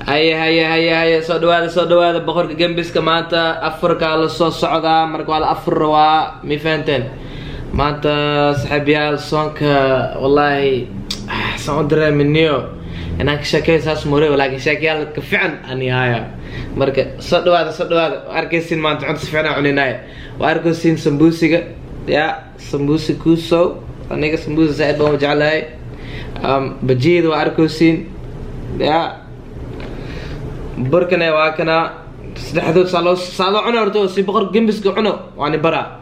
هيا soo dhawaada boqorka gambiska maanta Afrika la soo socda marka waa la afraa mi fahanteen maanta saxabiyaal soonka wallahi soo dareeminayo inaan ka shaqeysaas moore laakiin shaqeeyal ka fiican ani haya marka soo dhawaada arkaysin maanta cunto fiican cuninaay waa arkaysin sambusiga ya sambusi kuso aniga sambusi saad baan jeclahay bajiid waa arkaysin ya بركنا واكنا سدحدو سالو عنا ورتو سي بقر جنبسك عنا واني برا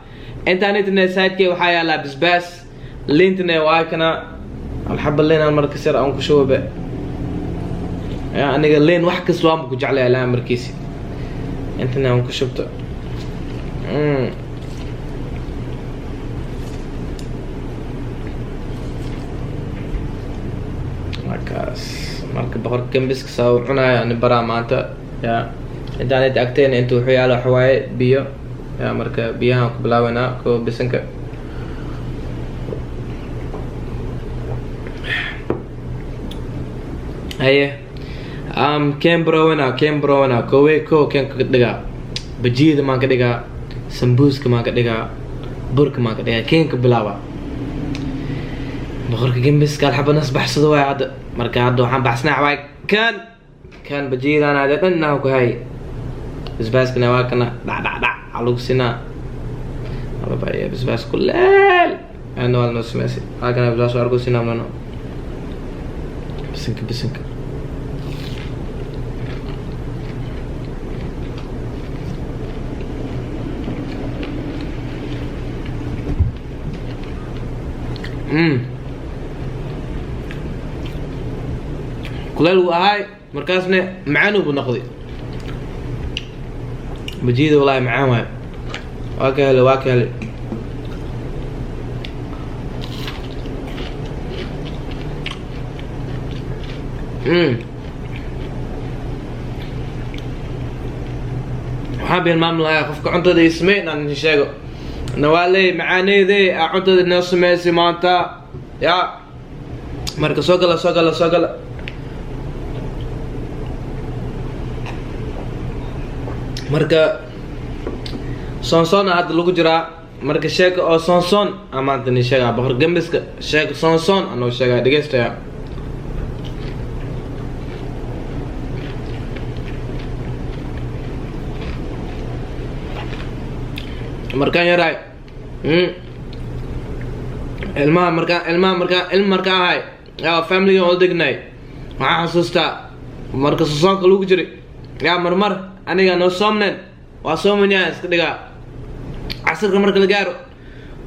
انترنت نسايتكي وحايا لا بسباس لينتنا واكنا الحب لين المركز سر انكو شوبه يعني لين wax kas waan ku jeclay la markiisi intana aan ku shubto marka boqor gambiska soo cunaayo aan bara maanta ya intaan agteen intuu wuxuu yaalo xawaaye biyo ya marka biyaha ku bilaawena ko bisanka haye Kembrowena kowe ko kan ka dhiga bajiida ma ka dhiga sambuuska ma ka dhiga burka ma ka dhiga keen ka bilaawa boqorka gambiska alxaba nas baxsado way hada marka hadda waxaan baxsnaa way kan bajiidana hada dhanna ku hay bisbaaskana waa kana dhac alugsina aba baa bisbaas kulal ana wal nasmasi hakana bisbaas arko sinamno bisinka كلال وهاي مركزنا معانو بنقضي بجيد والله معاه واكل حابي المعاملة يا خفك عنده دي سمين عن نشاقو نوالي معاني ذي عنده دي الناس ميسي مانتا يا مركز سوقلا marka sonson aad lagu jira marka sheeko oo sonson amaanta ni sheega boqor gambiska sheeko sonson anoo sheega dhageystaya markaan yaray ilma marka ahay ya family oo degnay waxaan xasuustaa marka sonsonka lagu jiray ya marmar aniga noo soomneen waa soomanyaa iska dhigaa casirka marka la gaaro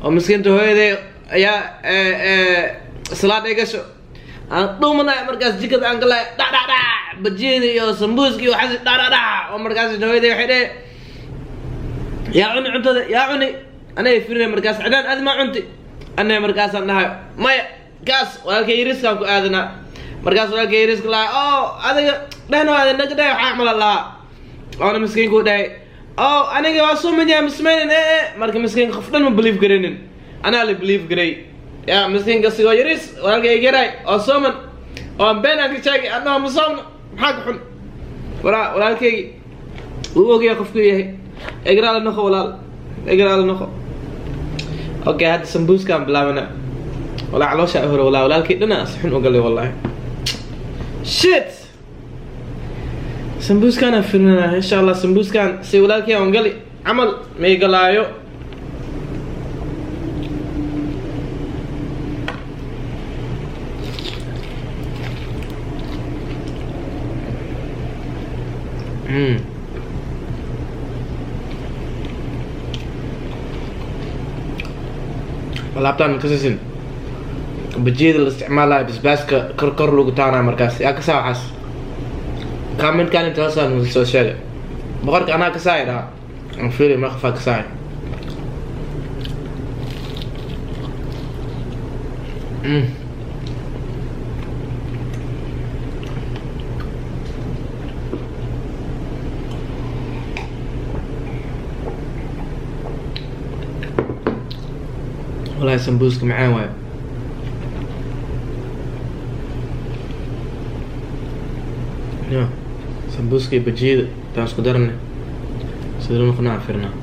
oo miskiinta hooyaday ayaa salaad ay gasho aan dhuumanay markaas jikada aan galay dhac bajiida iyo sambuuska iyo waxaas dhac oo markaas hooyaday waxay dhaheen yaa cuni cuntada yaa cuni anay firinay markaas cidaan aad ma cunti anay markaas aan dhahay maya kaas walaalkay yariiskaan ku aadanaa markaas walaalkay yariiska laa oo adiga dhahnaada naga dhahay waxaa camal lahaa أنا مسكين كوداي أو أنا جوا سومن يا مسمين مركب مسكين خفنا ما بليف قرينن أنا اللي بليف قري يا مسكين قصي ويريس ولا جاي قراي أو سومن أو بين أنك شاقي أنا مصامن حق حن ولا كي هو جاي خفكي اقرأ على النخو اقرأ على النخو أوكي هذا سمبوس كان بلا منا ولا علوش أهور ولا كي لنا صحن وقال لي والله شيت سمبوس كان فينا إن شاء الله سمبوس كان سيولاك يا أنجلي عمل ميجلايو والله بتاعنا كسسين بجيد الاستعمال بس كركر لو قطعنا مركز يا كسا حس كامل كان يتواصل من السوشيال بقولك أنا كسائر أنا فيلي ما خفا كسائر والله سمبوسك معاه وايد Yeah. sambuuska iyo bajiyada intaan isku darane sida loo noqonaa firnaa.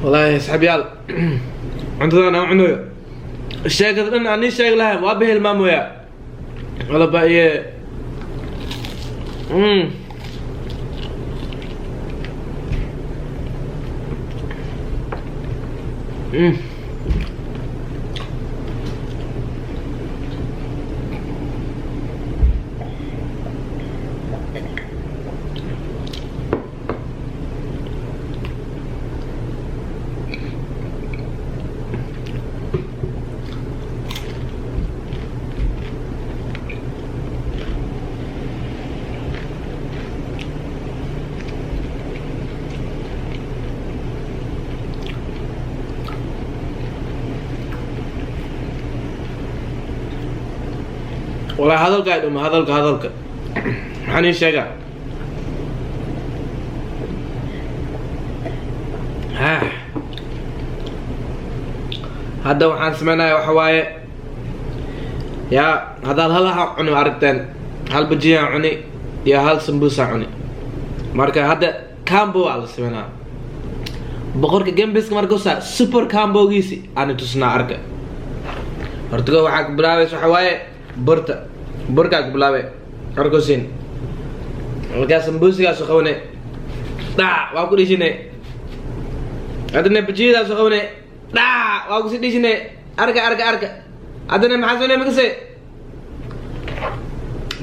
والله اسحب يال عندنا انا وعنو الشيء قد ان اني شيء لها وابه المام ويا ولا بقى والله هذا القاعد هذا حنين شجع ها هذا وحان سمعنا وحواي يا هذا هلا عني عرفتين هل بجيها عني يا هل سمبوسة عني مركا هذا كامبو على سمعنا بقولك جنبس مركوسا سوبر كامبو جيسي أنا تصنع أركا هرتقو وحاك بلاوي وحواي burkaad bilaabay arkosin markaas sambuusigaas qowne dhaa waa ku dhishine adana bajiidaas qowne dhaa waa ku dhishine arka adana maxaa soo neemkase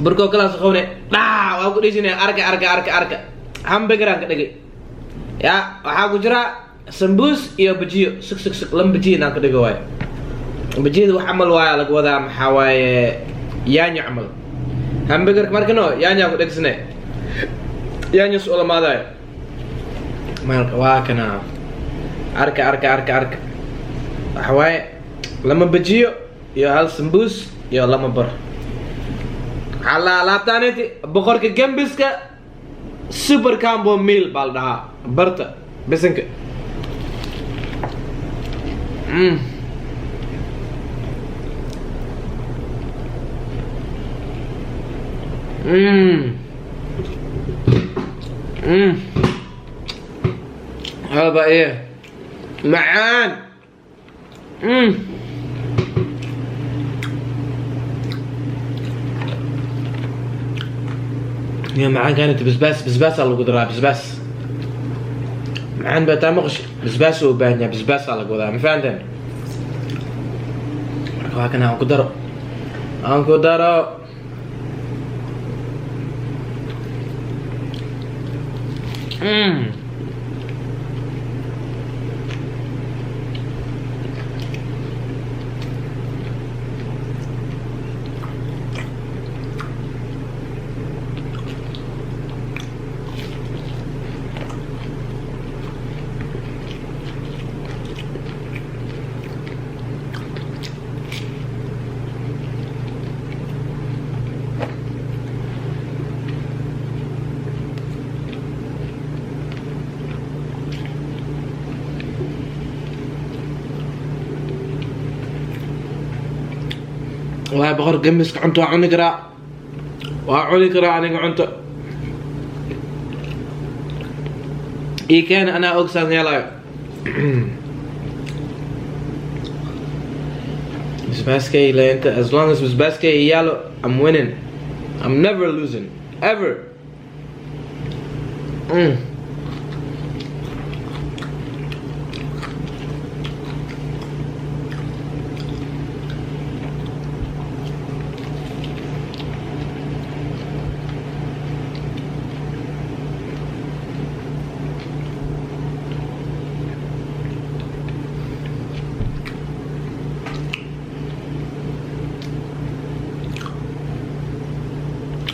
burko kalaas qowne dhaa waa ku dhishine arka hamburgeran ka dhigay ya waxaa ku jira sambuus iyo bajiyo sug lam bajiina ka dhigo waay bajiyada wax amal waaya laga wadaa maxaa waaye yaanyo camal hamburgerka markano yaanyaa ku dhegsane yaanyo su'aala maadayo marka waa kana arka waxa waaye lama bajiyo iyo hal sambuus iyo lama bar ala laabtaaneti boqorka gambiska super combo meal baa la dhahaa barta bisinka هذا بقى ايه معان يا معان كانت بسباس على القدرة بسباس معان بقى تامغش بسباس وبانيا بسباس على القدرة ما فهمتني لكن هنقدر والله بقر قمص عنتو عني كرا وعني كرا عني عنتو إيه كان أنا أقصد يلا بسباسكي لا أنت as long as بسباسكي يالو I'm winning I'm never losing ever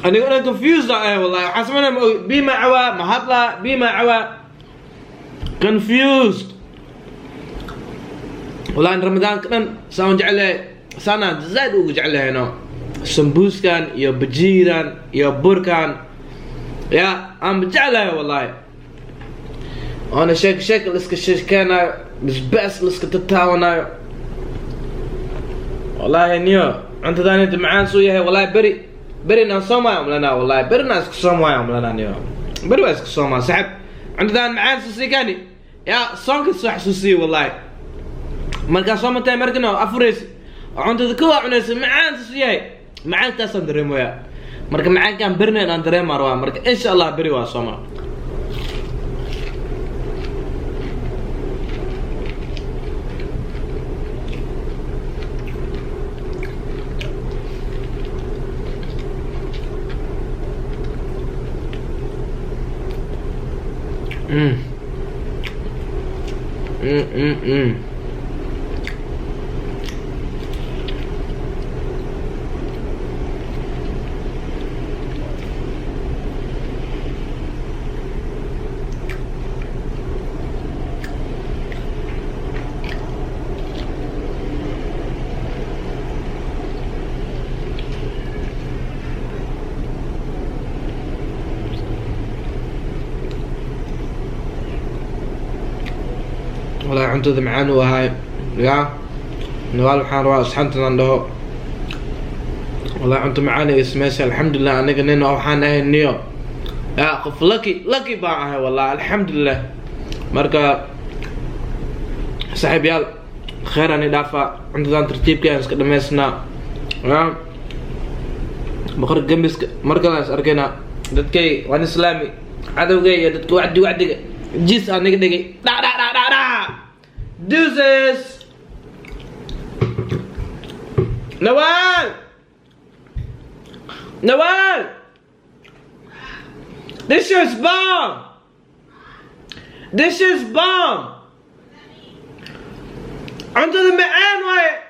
أنا confused والله حاسمنا بما عوا ما هطلع بما عوا confused والله إن رمضان كنا سان جعله سنة زاد وجعله هنا سمبوس كان يا بجيران يا بركان يا أم بجعله والله أنا شكل لسك كان بس لسك تتاونا والله نيو أنت ثاني معان سويه والله بري ناس صوما يوم لنا والله بري ناس صوما يوم لنا نيو بري ناس صوما سحب أنت ثاني معان سوسي كاني يا صانك صح سوسي والله مركا صوما تاي مركنا أفرس أنت ذكوا عناس معان سوسيه معان تاسن دريمويا مركا معان كان برنا أن دريم مروان مركا إن شاء الله بري وصوما والله عنده معان وهاي يا نوال حان راس حنتنا عنده والله عنده معاني اسمه الحمد لله أنا قلنا إنه حان هاي النيو يا قف لكي باعها والله الحمد لله مركا صاحب يال خير أنا دافع عنده ذا ترتيب كأنس قدام يسنا يا بخرج جنبس مركا ناس أركينا دتكي وأنا إسلامي عدو جاي دتكي وعدي جيس أنا كده دا deuces Nawal this is bomb onto the man way